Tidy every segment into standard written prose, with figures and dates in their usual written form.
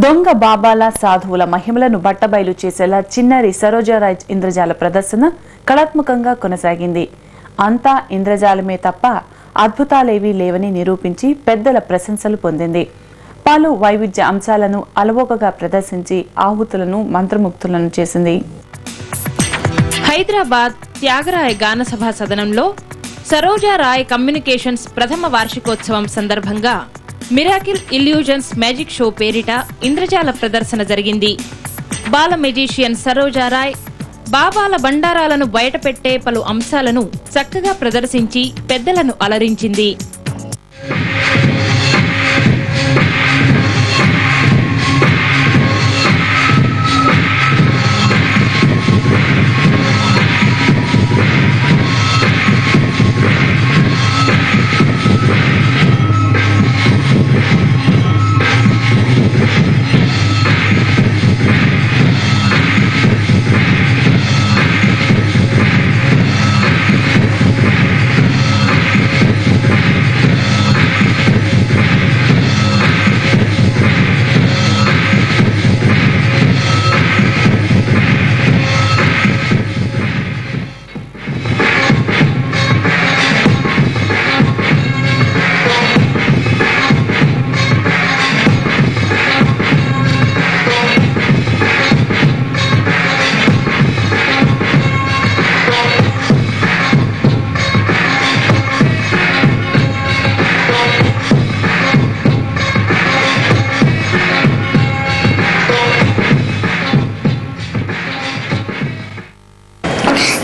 దొంగ బాబాల సాధువుల మహిమలను బట్టబయలు చేసేలా చిన్నారి సరోజారాయ్ ఇంద్రజాల ప్రదర్శన కళాత్మకంగా కొనసాగింది. అంతా ఇంద్రజాలమే తప్ప అద్భుతాలేవీ లేవని నిరూపించి పెద్దల ప్రశంసలు పొందింది. పలు వైవిధ్య అంశాలను అలవోకగా ప్రదర్శించి ఆహుతులను మంత్రముగ్ధులను చేసింది. హైదరాబాద్ త్యాగరాయ గాన సభా సదనంలో సరోజారాయ్ కమ్యూనికేషన్స్ ప్రథమ వార్షికోత్సవం సందర్భంగా మిరాకిల్ ఇల్యూజన్స్ మ్యాజిక్ షో పేరిట ఇంద్రజాల ప్రదర్శన జరిగింది. బాల మెజిషియన్ సరోజారాయ్ బాబాల బండారాలను బయటపెట్టే పలు అంశాలను చక్కగా ప్రదర్శించి పెద్దలను అలరించింది.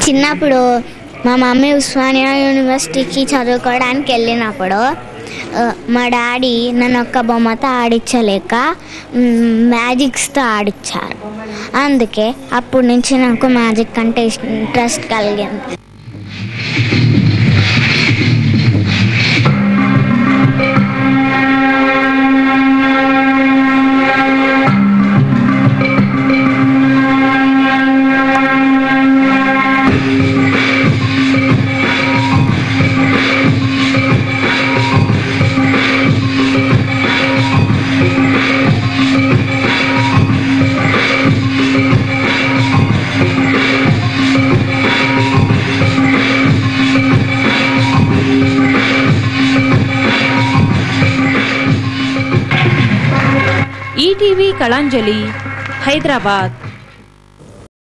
చిన్నప్పుడు మా మమ్మీ ఉస్మానియా యూనివర్సిటీకి చదువుకోవడానికి వెళ్ళినప్పుడు మా డాడీ నన్ను ఒక్క బొమ్మతో ఆడించలేక మ్యాజిక్స్తో ఆడించారు. అందుకే అప్పటి నుంచి నాకు మ్యాజిక్ అంటే ఇంట్రెస్ట్ కలిగింది. ఈటీవీ కళాంజలి, హైదరాబాద్.